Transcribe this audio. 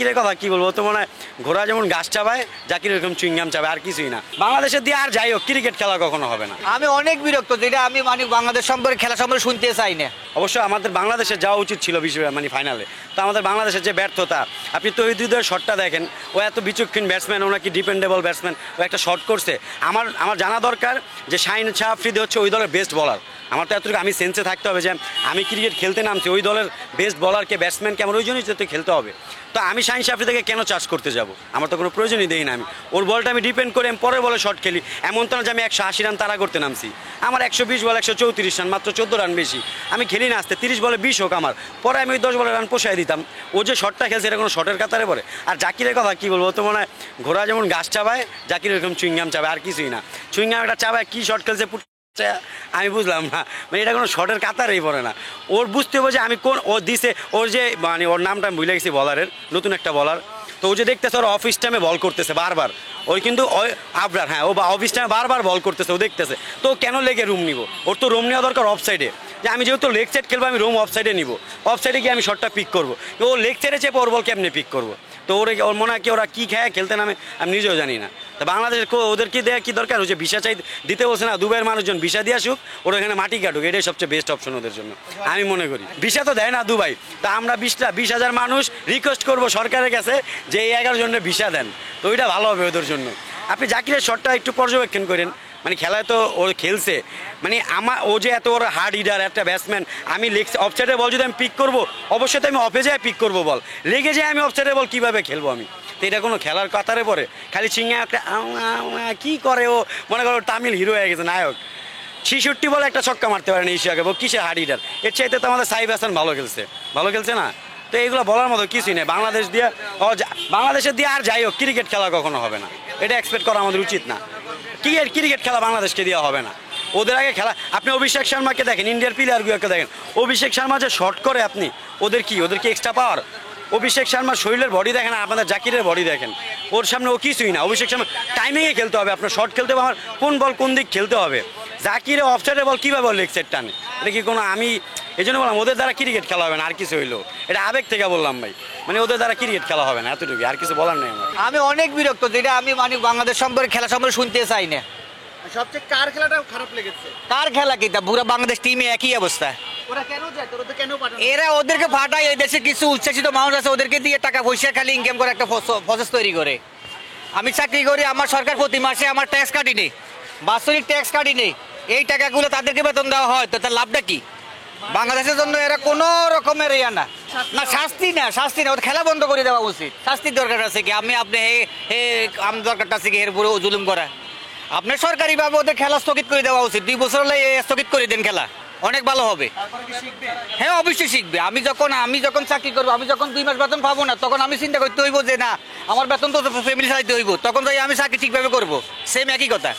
জাকিরের কথা কি বলবো, তো মনে হয় ঘোড়া যেমন ঘাস চাবায়, জাকির এরকম চুইংগাম চাবায়, আর কিছুই না। বাংলাদেশের দিয়ে আর যাই হোক ক্রিকেট খেলা কখনো হবে না। আমি অনেক বিরক্ত, যেটা আমি মানে বাংলাদেশ সম্পর্কে খেলা সম্পর্কে শুনতে চাই না। অবশ্যই আমাদের বাংলাদেশে যাওয়া উচিত ছিল মানে ফাইনালে। তো আমাদের বাংলাদেশের যে ব্যর্থতা, আপনি তৌহিদুলের শটটা দেখেন, ও এত বিচক্ষণ ব্যাটসম্যান, ও নাকি ডিপেন্ডেবল ব্যাটসম্যান, ও একটা শট করছে। আমার জানা দরকার যে শাহিন শাহ আফ্রিদি হচ্ছে ওই দলের বেস্ট বলার। আমার তো এতটুকু আমি সেন্সে থাকতে হবে যে আমি ক্রিকেট খেলতে নামছি, ওই দলের বেস্ট বলারকে ব্যাটসম্যানকে আমার ওই জন্যই তো খেলতে হবে। তো আমি শাহিন শাহ আফ্রিদিকে কেন চার্জ করতে যাব? আমার তো কোনো প্রয়োজনই দেই না। আমি ওর বলটা আমি ডিপেন্ড করে আমি পরের বলে শট খেলি, এমন তো না যে আমি 180 রান তাড়া করতে নামছি। আমার 120 বল 134 রান, মাত্র 14 রান বেশি। আমি খেলি না আসতে 30 বলে 20 হোক আমার, পরে আমি ওই 10 বলে রান পোষায় দিতাম। ও যে শটটা খেলছে এটা কোনো শটের কাতারে পড়ে। আর জাকিরের কথা কি বলবো, তো মনে হয় ঘোড়া যেমন ঘাস চাবায়, জাকির এরকম চুইংগাম চাবায়, আর কিছুই না। চুইংগাম একটা চাবায়, কি শট খেলছে আমি বুঝলাম না, মানে এটা কোনো শটের কাতারেই পড়ে না। ওর বুঝতে হবে যে আমি কোন ও দিছে, ওর যে মানে ওর নামটা আমি ভুলে গেছি বলারের, নতুন একটা বলার। তো ও যে দেখতেছে ওর অফিস টাইমে বল করতেছে বারবার, ওই কিন্তু ওই আবরার, হ্যাঁ, ও অফিস টাইমে বারবার বল করতেছে, ও দেখতেছে। তো কেন লেগে রুম নিব? ওর তো রুম নেওয়া দরকার অফ সাইডে, যে আমি যেহেতু লেগ সাইড খেলবো আমি রুম অফ সাইডে নিব, অফ সাইডে গিয়ে আমি শটটা পিক করবো। ও লেগ সাইডে চেপে ওর বল কেমনি পিক করবো? তো ওর মনে হয় কি ওরা কী খেয়ে খেলতে নামে আমি নিজেও জানি না। তো বাংলাদেশের ওদেরকে দেওয়া কী দরকার? হচ্ছে ভিসা চাই দিতে বলছে না, দুবাইয়ের মানুষজন ভিসা দিয়ে আসুক, ওরা এখানে মাটি কাটুক, এটাই সবচেয়ে বেস্ট অপশন ওদের জন্য আমি মনে করি। ভিসা তো দেয় না দুবাই, তা আমরা 20,000 মানুষ রিকোয়েস্ট করবো সরকারের কাছে যে এই 11 জনের ভিসা দেন, তো ওইটা ভালো হবে ওদের জন্য। আপনি জাকিরের শটটা একটু পর্যবেক্ষণ করেন, মানে খেলায় তো ও খেলছে, মানে ও যে এত বড় হার্ড হিটার একটা ব্যাটসম্যান, আমি অফসাইডের বল যদি আমি পিক করবো, অবশ্যই তো আমি অফে যায় পিক করবো বল, লেগে যায় আমি অফসাইডের বল কীভাবে খেলবো আমি? তো এটা কোনো খেলার কাতারে পড়ে? খালি চিংয়া একটা কী করে ও, মনে করো তামিল হিরো হয়ে গেছে, নায়ক। 66 বলে একটা ছক্কা মারতে পারে না এশিয়াকে, কিসে হার্ড হিটার? এর চাইতে তো আমাদের সাইফ হাসান ভালো খেলছে না? তো এইগুলো বলার মতো কিছুই নেই। বাংলাদেশের দিয়ে আর যাই হোক ক্রিকেট খেলা কখনো হবে না, এটা এক্সপেক্ট করা আমাদের উচিত না। ক্রিকেট খেলা বাংলাদেশকে দেওয়া হবে না। ওদের আগে খেলা, আপনি অভিষেক শর্মাকে দেখেন, ইন্ডিয়ার প্লেয়ারগুলোকে দেখেন, অভিষেক শর্মা যে শর্ট করে, আপনি ওদের কি এক্সট্রা পাওয়ার? অভিষেক শর্মার শরীরের বডি দেখেন, আপনাদের জাকিরের বডি দেখেন, ওর সামনে ও কিছুই না। অভিষেক শর্মা টাইমিংয়ে খেলতে হবে, আপনার শর্ট খেলতে হবে, আমার কোন বল কোন দিক খেলতে হবে। জাকিরে অফসাইডের বল কীভাবে লেগ সাইড টানে? এটা কি কোনো, আমি এই জন্য বললাম ওদের দ্বারা ক্রিকেট খেলা হবে না, আর কিছু হইলো। এটা আবেগ থেকে বললাম ভাই, মানে ওদের দ্বারা ক্রিকেট খেলা হবে না, এতটুকু, আর কিছু বলার নেই আমার। আমি অনেক বিরক্ত, যেটা আমি মানে বাংলাদেশ সম্পর্কে খেলা সম্পর্কে শুনতে চাই না। সবচেয়ে কার খেলাটা খারাপ লেগেছে? কার খেলা কি, তা পুরো বাংলাদেশ টিমে একই অবস্থা। ওরা কেন যায়, তোরা তো কেন পাঠানো? এরা ওদেরকে ফাটায়, এই দেশে কিছু উচ্ছ্বাসিত মানুষ আছে, ওদেরকে দিয়ে টাকা পয়সা খালি ইনকাম করে একটা প্রসেস তৈরি করে। আমি চাকরি করি, আমার সরকার প্রতি মাসে আমার ট্যাক্স কাটি নেই, বাৎসরিক ট্যাক্স কাটি নেই, এই টাকাগুলো তাদেরকে বেতন দেওয়া হয়, তো তার লাভটা কি? বাংলাদেশের জন্য এরা কোনো রকমের ইয়া না, শাস্তি না, ওদের খেলা বন্ধ করে দেওয়া উচিত। শাস্তির দরকার আছে কি? আপনি দরকারটা আছে কি এর পুরো জুলুম করা? আপনার সরকারিভাবে ওদের খেলা স্থগিত করে দেওয়া উচিত, 2 বছর হলে স্থগিত করে দেন খেলা, অনেক ভালো হবে। হ্যাঁ, অবশ্যই শিখবে। আমি যখন চাকরি করবো, আমি যখন 2 মাস বেতন পাবো না, তখন আমি চিন্তা করতে হইব যে না, আমার বেতন তো ফ্যামিলি চালাইতে হইব, তখন যাই আমি চাকরি ঠিকভাবে করবো, সেম একই কথা।